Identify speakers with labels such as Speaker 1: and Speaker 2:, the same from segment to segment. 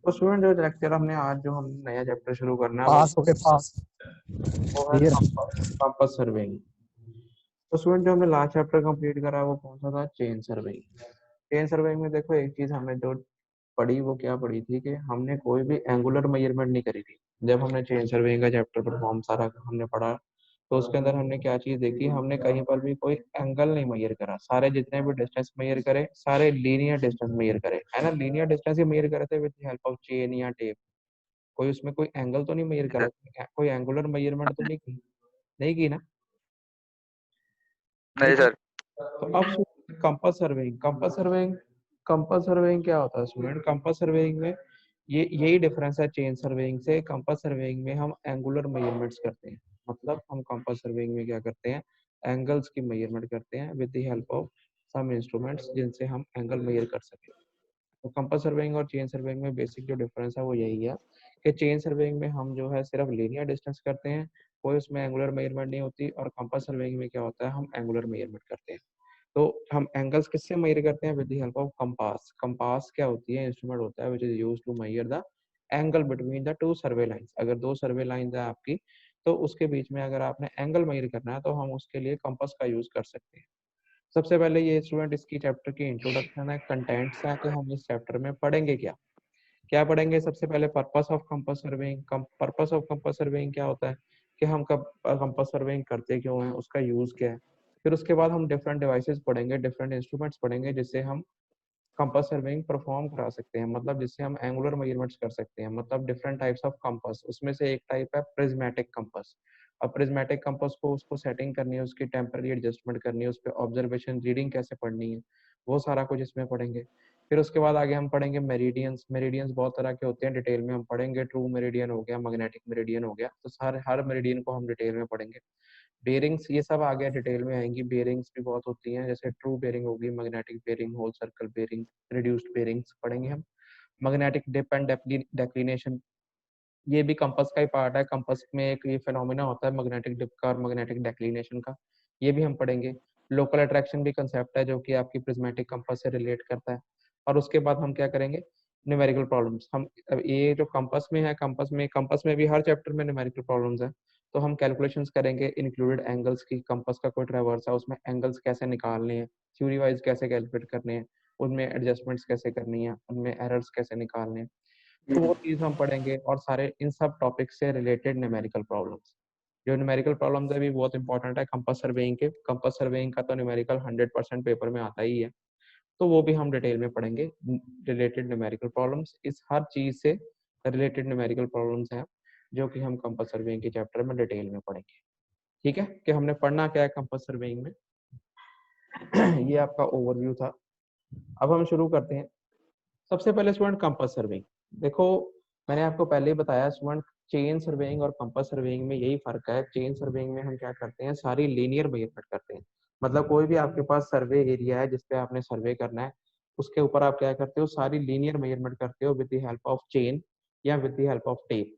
Speaker 1: तो स्टूडेंट जो लेक्चर हमने आज जो हम नया चैप्टर शुरू करना है
Speaker 2: पास हो गए पास।
Speaker 1: वो है
Speaker 2: क्लियर।
Speaker 1: Compass surveying. तो स्टूडेंट जो हमने लास्ट चैप्टर कंप्लीट करा वो कौन सा था? Chain surveying. चेन सर्वेइंग में देखो एक चीज हमने जो पढ़ी वो क्या पढ़ी थी कि हमने कोई भी एंगुलर मेजरमेंट नहीं करी थी। जब हमने चेन सर्वेइंग का चैप्टर परफॉर्म सारा हमने पढ़ा तो उसके अंदर हमने क्या चीज देखी, हमने कहीं पर भी कोई एंगल नहीं मेजर करा। सारे जितने भी डिस्टेंस मेजर करे सारे लीनियर डिस्टेंस मेजर करे, है ना। लीनियर डिस्टेंस ही मेजर करे थे विद हेल्प ऑफ चेन या टेप। कोई उसमें कोई एंगल तो नहीं मेजर करा, कोई एंगुलर मेजरमेंट तो नहीं की, नहीं की ना, नहीं
Speaker 3: नहीं
Speaker 1: की।
Speaker 3: सर।
Speaker 1: तो अब कंपास सर्वेइंग, कंपास सर्वेइंग क्या होता है स्टूडेंट? कंपास सर्वेइंग में ये यही डिफरेंस है चेन सर्वेइंग से। कंपास सर्वेइंग में हम एंगुलर मेजरमेंट्स करते हैं, मतलब हम कंपास सर्वेइंग में क्या करते हैं, एंगल्स की मेजरमेंट करते हैं with the help of some instruments जिनसे हम एंगल मेजर कर सकें। तो कंपास सर्वेइंग और चेन सर्वेइंग में बेसिक जो डिफरेंस है वो यही है कि चेन सर्वेइंग में हम जो है सिर्फ लीनियर डिस्टेंस करते हैं, कोई उसमें एंगुलर मेजरमेंट नहीं होती। और कंपास सर्वेइंग में क्या होता है, हम एंगुलर मेजरमेंट करते हैं। तो हम एंगल्स किससे मेजर करते हैं? With the help of compass. Compass क्या होती है? इंस्ट्रूमेंट होता है which is used to measure the angle between the two survey lines. अगर दो सर्वे लाइंस है आपकी तो उसके बीच में अगर आपने एंगल मेजर करना है तो हम उसके लिए कंपास का यूज कर सकते हैं। सबसे पहले ये स्टूडेंट इसकी चैप्टर की इंट्रोडक्शन है, कंटेंट्स है कि हम इस चैप्टर में पढ़ेंगे क्या क्या पढ़ेंगे। सबसे पहले purpose of compass surveying. Purpose of compass surveying क्या होता है कि हम कब कंपास सर्वेइंग करते क्यों हैं, उसका यूज क्या है। फिर उसके बाद हम डिफरेंट डिवाइसेस पढ़ेंगे, डिफरेंट इंस्ट्रूमेंट्स पढ़ेंगे जिससे हम कंपास सर्वेइंग परफॉर्म करा सकते हैं, मतलब जिससे हम एंगुलर मेजरमेंट्स कर सकते हैं। मतलब डिफरेंट टाइप्स ऑफ कंपास, उसमें से एक टाइप है प्रिज्मेटिक कंपास। अब प्रिज्मेटिक कंपास को उसको सेटिंग करनी है, उसकी टेम्पररी एडजस्टमेंट करनी है, उस पर ऑब्जर्वेशन रीडिंग कैसे पढ़नी है, वो सारा कुछ इसमें पढ़ेंगे। फिर उसके बाद आगे हम पढ़ेंगे मेरिडियंस। मेरिडियंस बहुत तरह के होते हैं, डिटेल में हम पढ़ेंगे। ट्रू मेरिडियन हो गया, मैग्नेटिक मेरिडियन हो गया, तो हर मेरिडियन को हम डिटेल में पढ़ेंगे। बेरिंग्स ये सब आगे डिटेल में आएंगी। बेरिंग्स भी बहुत होती हैं, जैसे ट्रू बेरिंग होगी, magnetic bearing, whole circle bearing, reduced bearings पढ़ेंगे हम। मैग्नेटिक डिप एंड डेक्लिनेशन, ये भी कंपास का ही पार्ट है। कंपास में एक ये फिनोमिना होता है मैग्नेटिक डिप का और मैग्नेटिक डेक्लिनेशन का, ये भी हम पढ़ेंगे। लोकल अट्रैक्शन भी कंसेप्ट है जो कि आपकी प्रिज्मेटिक कंपास से रिलेट करता है। और उसके बाद हम क्या करेंगे, न्यूमेरिकल प्रॉब्लम्स। हम अब ये जो कंपास में है, कंपास में भी हर चैप्टर में न्यूमेरिकल प्रॉब्लम्स है, तो हम कैलकुलेशंस करेंगे इंक्लूडेड एंगल्स की। कंपास का कोई ट्रैवर्स है उसमें एंगल्स कैसे निकालने हैं, थ्योरी वाइज कैसे कैलकुलेट करने हैं, उनमें एडजस्टमेंट्स कैसे करनी है, उनमें एरर्स कैसे निकालने हैं, तो वो चीज हम पढ़ेंगे। और सारे इन सब टॉपिक से रिलेटेड न्यूमेरिकल प्रॉब्लम्स, जो न्यूमेरिकल प्रॉब्लम्स है भी बहुत इंपॉर्टेंट है कंपास सर्वेइंग के। कंपास सर्वेइंग का तो न्यूमेरिकल 100% पेपर में आता ही है, तो वो भी हम डिटेल में पढ़ेंगे। रिलेटेड न्यूमेरिकल प्रॉब्लम्स, इस हर चीज से रिलेटेड न्यूमेरिकल प्रॉब्लम्स हैं जो कि हम कंपास सर्वेइंग के चैप्टर में डिटेल में पढ़ेंगे। ठीक है कि हमने पढ़ना क्या है कंपास सर्वेइंग में। ये आपका ओवरव्यू था। अब हम शुरू करते हैं। सबसे पहले स्टूडेंट कंपास सर्वेइंग देखो, मैंने आपको पहले ही बताया स्टूडेंट, चेन सर्वेइंग और कंपास सर्वेइंग में यही फर्क है। चेन सर्वेइंग में हम क्या करते हैं, सारी लीनियर मेजरमेंट करते हैं। मतलब कोई भी आपके पास सर्वे एरिया है जिसपे आपने सर्वे करना है, उसके ऊपर आप क्या करते हो, सारी लीनियर मेजरमेंट करते हो with the help of chain या with the help of tape.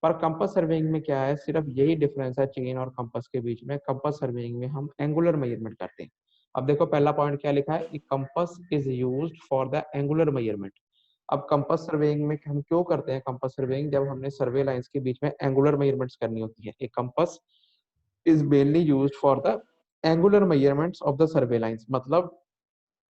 Speaker 1: पर कंपास सर्वेइंग में क्या है, सिर्फ यही डिफरेंस है चेन और कंपास के बीच में। कंपास सर्वेइंग में हम एंगुलर मेजरमेंट करते हैं। अब देखो पहला पॉइंट क्या लिखा है कि compass is used for the angular measurement. अब कंपास सर्वेइंग में हम क्यों करते हैं कंपास सर्वेइंग, जब हमने सर्वे लाइंस के बीच में एंगुलर मेजरमेंट्स करनी होती है। एक compass is mainly used for the angular measurements of the survey lines. मतलब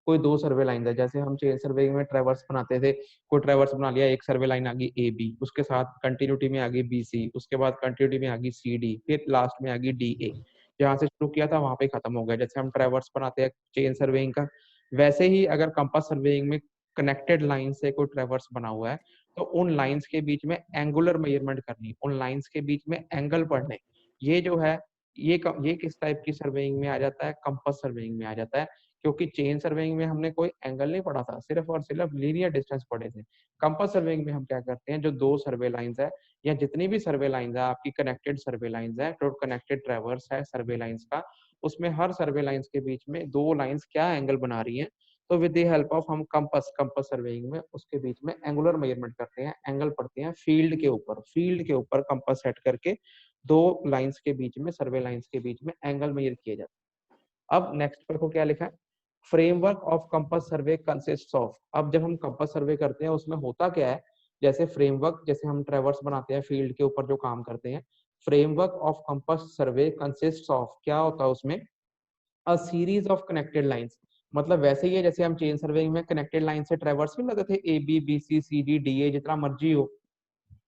Speaker 1: कोई दो सर्वे लाइन है, जैसे हम चेन सर्वे में ट्रैवर्स बनाते थे, कोई ट्रैवर्स बना लिया, एक सर्वे लाइन आ गई ए बी, उसके साथ कंटिन्यूटी में आ गई बी सी, उसके बाद कंटिन्यूटी में आ गई सी डी, फिर लास्ट में आ गई डी ए। जहाँ से शुरू किया था वहां पे खत्म हो गया। जैसे हम ट्रैवर्स बनाते हैं चेन सर्वेइंग का, वैसे ही अगर कंपास सर्वेइंग में कनेक्टेड लाइन से कोई ट्रैवर्स बना हुआ है तो उन लाइंस के बीच में एंगुलर मेजरमेंट करनी, उन लाइंस के बीच में एंगल पढ़ने। ये जो है ये किस टाइप की सर्वेइंग में आ जाता है, कंपास सर्वेइंग में आ जाता है। क्योंकि चेन सर्वेइंग में हमने कोई एंगल नहीं पढ़ा था, सिर्फ और सिर्फ लीनियर डिस्टेंस पढ़े थे। कंपास सर्वेइंग में हम क्या करते हैं, जो दो सर्वे लाइंस है या जितनी भी सर्वे लाइंस है आपकी, कनेक्टेड सर्वे लाइंस है, तो कनेक्टेड ट्रैवर्स है सर्वे लाइंस का, उसमें हर सर्वे लाइंस के बीच में दो लाइंस क्या एंगल बना रही हैं, तो विद द हेल्प ऑफ हम कंपास सर्वेइंग में उसके बीच में एंगुलर मेजरमेंट करते हैं, एंगल पढ़ते हैं फील्ड के ऊपर कंपास सेट करके दो लाइंस के बीच में, सर्वे लाइंस के बीच में एंगल मेजर किए जाते हैं। अब नेक्स्ट पर को क्या लिखा है, framework of compass survey consist of. अब जब हम कंपास सर्वे करते हैं उसमें होता क्या है जैसे फ्रेमवर्क, जैसे हम ट्रेवर्स बनाते हैं फील्ड के ऊपर जो काम करते हैं, framework of compass survey consist of, क्या होता है उसमें, a series of connected lines. मतलब वैसे ही है जैसे हम चेन सर्वेइंग में कनेक्टेड लाइन से ट्रेवर्स नहीं लगाते थे, A B B C C D D A जितना मर्जी हो,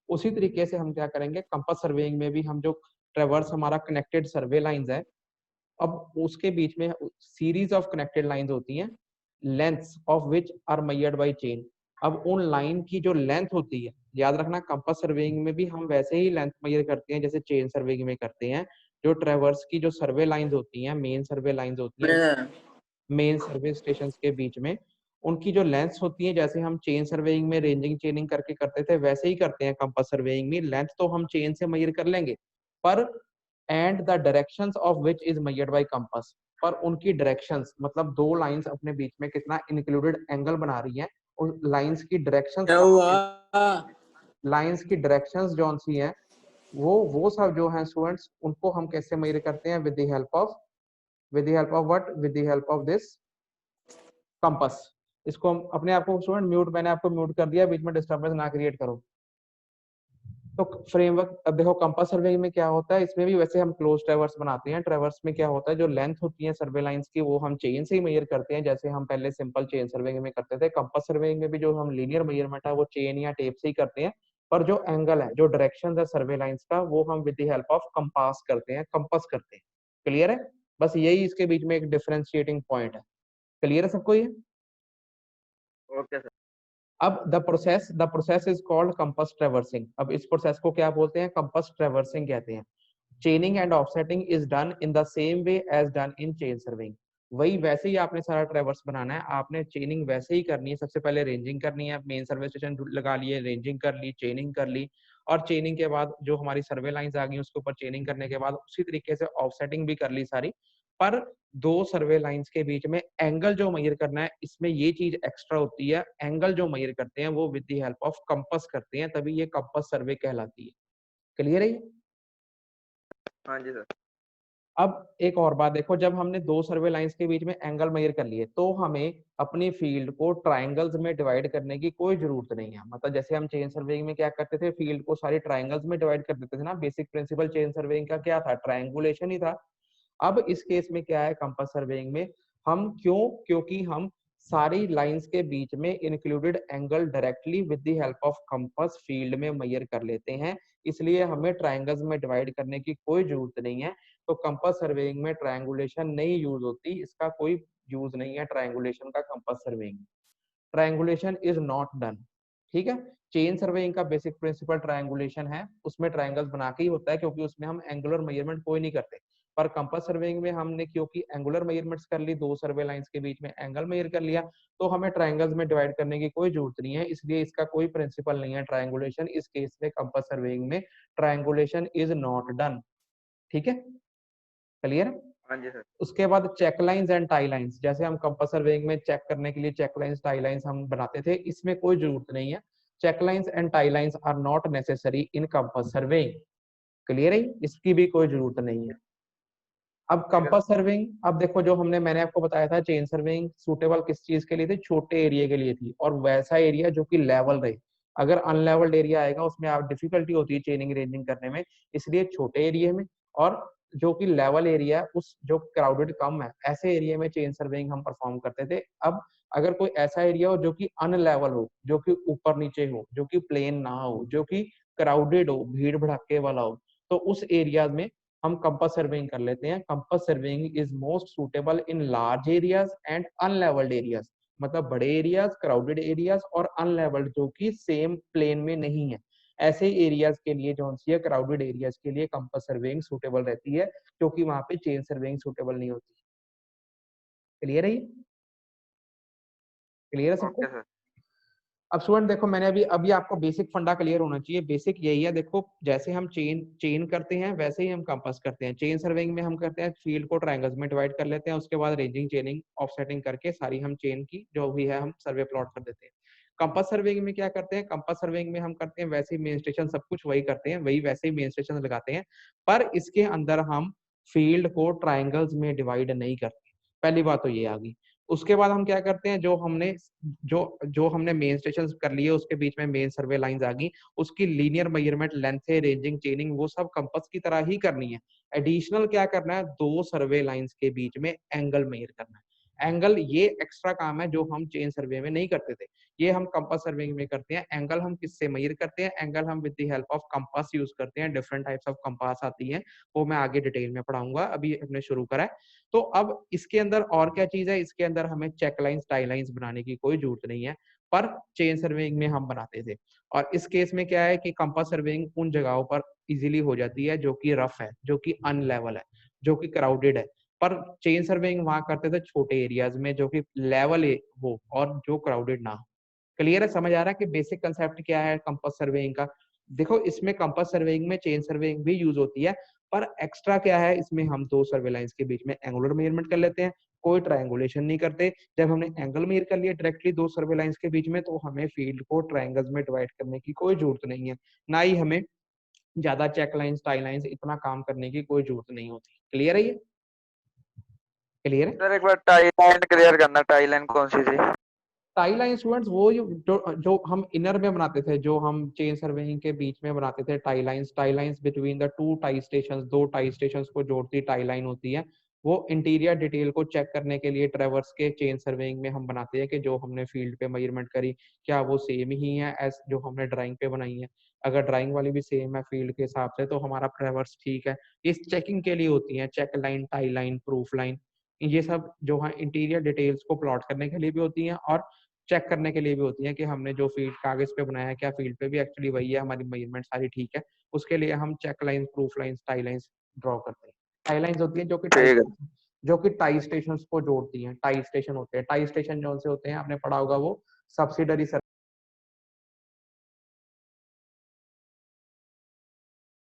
Speaker 1: उसी तरीके से हम क्या करेंगे कंपास सर्वेइंग में भी, हम जो ट्रेवर्स हमारा कनेक्टेड सर्वे लाइंस है, अब उसके बीच में सीरीज ऑफ कनेक्टेड लाइंस होती हैं, lengths of which are measured by chain. अब उन लाइन की जो लेंथ होती है, याद रखना कंपास सर्वेइंग में भी हम वैसे ही लेंथ मेजर करते हैं जैसे चेन सर्वेइंग में करते हैं। जो ट्रेवर्स की जो सर्वे लाइंस होती हैं, मेन सर्वे लाइंस होती हैं, मेन सर्वे स्टेशन के बीच में, उनकी जो लेंथ्स होती है, जैसे हम चेन सर्वेइंग में रेंजिंग चेनिंग करके करते थे वैसे ही करते हैं कंपास सर्वेइंग में। लेंथ तो हम चेन से मेजर कर लेंगे, पर and the directions of which is measured by compass, पर उनकी डायरेक्शंस, मतलब दो लाइंस अपने बीच में कितना इंक्लूडेड एंगल बना रही हैं, उन लाइंस की डायरेक्शंस
Speaker 2: क्या
Speaker 1: का,
Speaker 2: हुआ?
Speaker 1: लाइंस की डायरेक्शंस जो सी हैं, वो सब जो हैं स्टूडेंट्स, उनको हम कैसे मेजर करते हैं, with the help of, with the help of what, with the help of this compass. इसको हम अपने आप को स्टूडेंट म्यूट, मैंने आपको म्यूट कर दिया, बीच में डिस्टर्बेंस ना क्रिएट करो। तो फ्रेमवर्क, अब देखो कंपास सर्वे में क्या होता है, इसमें भी वैसे हम क्लोज ट्रेवर्स बनाते हैं। ट्रेवर्स में क्या होता है, जो लेंथ होती है सर्वे लाइंस की, वो हम चेन से ही मेजर करते हैं, जैसे हम पहले सिंपल चेन सर्वे में करते थे। कंपास सर्वे में भी जो हम लीनियर मेजरमेंट है वो चेन या टेप से ही करते हैं, पर जो एंगल है, जो डायरेक्शन है सर्वे लाइंस का, वो हम with the help of compass करते हैं, कंपास करते हैं। क्लियर है? बस यही इसके बीच में एक डिफरेंशिएटिंग पॉइंट है। क्लियर है सबको ये?
Speaker 2: Okay sir.
Speaker 1: अब the process is called compass traversing. अब इस प्रोसेस को क्या बोलते हैं, कंपास ट्रेवर्सिंग कहते हैं। Chaining and offsetting is done in the same way as done in chain surveying. वही वैसे ही आपने सारा ट्रेवर्स बनाना है, आपने चेनिंग वैसे ही करनी है। सबसे पहले रेंजिंग करनी है, मेन सर्वे स्टेशन लगा लिए, रेंजिंग कर ली, चेनिंग कर ली, और चेनिंग के बाद जो हमारी सर्वे लाइंस आ गई उसके ऊपर चेनिंग करने के बाद उसी तरीके से ऑफसेटिंग भी कर ली सारी। पर दो सर्वे लाइंस के बीच में एंगल जो मेजर करना है, इसमें ये चीज एक्स्ट्रा होती है, एंगल जो मेजर करते हैं वो with the help of compass करते हैं, तभी ये कंपास सर्वे कहलाती है। क्लियर है?
Speaker 2: हाँ जी सर।
Speaker 1: अब एक और बात देखो, जब हमने दो सर्वे लाइंस के बीच में एंगल मेजर कर लिए, तो हमें अपनी फील्ड को ट्राइंगल्स में डिवाइड करने की कोई जरूरत नहीं है। मतलब जैसे हम चेन सर्वेइंग में क्या करते थे, फील्ड को सारी ट्राइंगल्स में डिवाइड कर देते थे ना। बेसिक प्रिंसिपल चेन सर्वेइंग का क्या था, ट्राइंगुलेशन ही था। अब इस केस में क्या है, कंपास सर्वेइंग में हम क्योंकि हम सारी लाइंस के बीच में included angle directly with the help of compass field में मेजर कर लेते हैं, इसलिए हमें ट्राइंगल्स में डिवाइड करने की कोई जरूरत नहीं है। तो कंपास सर्वेइंग में ट्रायंगुलेशन नहीं यूज होती, इसका कोई यूज नहीं है ट्रायंगुलेशन का compass surveying. Triangulation is not done. ठीक है? चेन सर्वेइंग का बेसिक प्रिंसिपल ट्रायंगुलेशन है, उसमें ट्रायंगल्स बना के ही होता है, क्योंकि उसमें हम एंगुलर मेजरमेंट कोई नहीं करते। पर कंपास सर्वेइंग में हमने क्योंकि एंगुलर मेजरमेंट्स कर ली, दो सर्वे लाइंस के बीच में एंगल मेजर कर लिया, तो हमें ट्रायंगल्स में डिवाइड करने की कोई जरूरत नहीं है, इसलिए इसका कोई प्रिंसिपल नहीं है ट्रायंगुलेशन। इस केस में कंपास सर्वेइंग में ट्रायंगुलेशन इज नॉट डन। ठीक है? क्लियर?
Speaker 2: हाँ जी सर।
Speaker 1: उसके बाद check lines and tie lines, जैसे हम कंपास सर्वेइंग में चेक करने के लिए चेक लाइंस टाई लाइंस हम बनाते थे, इसमें कोई जरूरत नहीं है। Check lines and tie lines are not necessary in compass surveying. Clear है? इसकी भी कोई जरूरत नहीं है। अब
Speaker 2: ठीक है
Speaker 1: कंपास सर्वेइंग, अब देखो जो मैंने आपको बताया था, चेन सर्वेइंग सूटेबल किस चीज के लिए थी, छोटे एरिया के लिए थी, और वैसा एरिया जो कि लेवल रहे। अगर अनलेवल्ड एरिया आएगा उसमें आप डिफिकल्टी होती है चेनिंग रेंजिंग करने में, इसलिए छोटे एरिया में, और जो कि लेवल एरिया उस जो क्राउडेड कम है, ऐसे एरिया में चेन सर्वेइंग हम परफॉर्म करते थे। अब अगर कोई ऐसा एरिया हो जो कि अनलेवल हो, जो कि ऊपर नीचे हो, जो कि प्लेन ना हो, जो कि क्राउडेड हो, भीड़ भड़ाके वाला हो, तो उस एरिया में हम कंपास सर्वेइंग कर लेते हैं। Compass surveying is most suitable in large areas and unlevelled areas. मतलब बड़े एरियाज, क्राउडेड एरियाज और अनलेवल्ड जो कि सेम प्लेन में नहीं है, ऐसे एरियाज के लिए जो है क्राउडेड एरियाज के लिए कंपास सर्वेइंग सूटेबल रहती है, क्योंकि वहां पे चेन सर्वेइंग सूटेबल नहीं होती। क्लियर है? क्लियर है सबको?
Speaker 2: Okay sir.
Speaker 1: अब स्टूडेंट देखो, मैंने अभी आपको बेसिक फंडा क्लियर होना चाहिए। बेसिक यही है, देखो जैसे हम चेन चेन करते हैं वैसे ही हम कंपास करते हैं। चेन सर्वेइंग में हम करते हैं फील्ड को ट्रायंगल्स में डिवाइड कर लेते हैं, उसके बाद रेंजिंग चेनिंग ऑफसेटिंग करके सारी हम चेन की जो भी है हम सर्वे प्लॉट कर देते हैं। कंपास सर्वेइंग में क्या करते हैं, कंपास सर्वेइंग में हम करते हैं वैसे ही मेन स्टेशन सब कुछ वही करते हैं, वही वैसे ही मेन स्टेशन लगाते हैं, पर इसके अंदर हम फील्ड को ट्रायंगल्स में डिवाइड नहीं करते। पहली बात तो ये आ गई। उसके बाद हम क्या करते हैं, जो हमने मेन स्टेशन कर लिए उसके बीच में मेन सर्वे लाइंस आ गई, उसकी लीनियर मेजरमेंट, लेंथ, रेंजिंग, चेनिंग, वो सब कंपास की तरह ही करनी है। एडिशनल क्या करना है, दो सर्वे लाइंस के बीच में एंगल मेजर करना है। एंगल ये एक्स्ट्रा काम है जो हम चेन सर्वे में नहीं करते थे, ये हम कंपास सर्वे में करते हैं। एंगल हम किससे मेजर करते हैं, एंगल हम with the help of compass use करते हैं। डिफरेंट टाइप्स ऑफ कंपास आती हैं, वो मैं आगे डिटेल में पढ़ाऊंगा, अभी हमने शुरू करा है। तो अब इसके अंदर और क्या चीज है, इसके अंदर हमें चेक लाइंस, टाई लाइंस बनाने की कोई जरूरत नहीं है, पर चेन सर्वेइंग में हम बनाते थे। और इस केस में क्या है कि कंपास सर्वेइंग उन जगहों पर इजीली हो जाती है जो कि रफ है, जो कि अनलेवल है, जो कि क्राउडेड है। पर चेन सर्वेइंग वहां करते थे छोटे एरियाज में जो कि लेवल हो और जो क्राउडेड ना हो। क्लियर है, समझ आ रहा है कि बेसिक कंसेप्ट क्या है कंपास सर्वेइंग का। देखो इसमें कंपास सर्वेइंग में चेन सर्वेइंग भी यूज होती है, पर एक्स्ट्रा क्या है, इसमें हम दो सर्वे लाइंस के बीच में एंगुलर मेजरमेंट कर लेते हैं, कोई ट्रायंगुलेशन नहीं करते। जब हमने एंगल मेजर कर लिया डायरेक्टली दो सर्वे लाइंस के बीच में, तो हमें फील्ड को ट्रायंगल्स में डिवाइड करने की कोई जरूरत नहीं है, ना ही हमें ज्यादा चेक लाइंस, टाई लाइंस इतना काम करने की कोई जरूरत नहीं होती। क्लियर है ये, क्लियर है।
Speaker 2: सर एक बार टाई लाइन क्लियर करना, टाई लाइन कौन सी थी?
Speaker 1: टाई लाइन स्टूडेंट्स वो जो हम इनर में बनाते थे, जो हम चेन सर्वेइंग के बीच में बनाते थे, tie lines between the to tie station, दो टाई स्टेशन को जोड़ती टाई लाइन होती है। वो इंटीरियर डिटेल को चेक करने के लिए ट्रेवर्स के चेन सर्वेइंग में हम बनाते हैं कि जो हमने फील्ड पे मेजरमेंट करी क्या वो सेम ही है एज जो हमने ड्राइंग पे बनाई है। अगर ड्राइंग वाली भी सेम है फील्ड के हिसाब से, तो हमारा ट्रेवर्स ठीक है। इस चेकिंग के लिए होती है check line, tie line, proof line, ये सब जो है इंटीरियर डिटेल्स को प्लॉट करने के लिए भी होती हैं और चेक करने के लिए भी होती है कि हमने जो फील्ड कागज पे बनाया है क्या फील्ड पे भी एक्चुअली वही है, हमारी मेजरमेंट सारी ठीक है। उसके लिए हम check line, proof line, tie lines draw करते हैं। टाई लाइंस होती है
Speaker 2: ठीक है।
Speaker 1: जो कि टाई स्टेशन को जोड़ती हैं। टाई स्टेशन होते हैं, टाई स्टेशन जो से होते हैं आपने पढ़ा होगा वो सब्सिडरी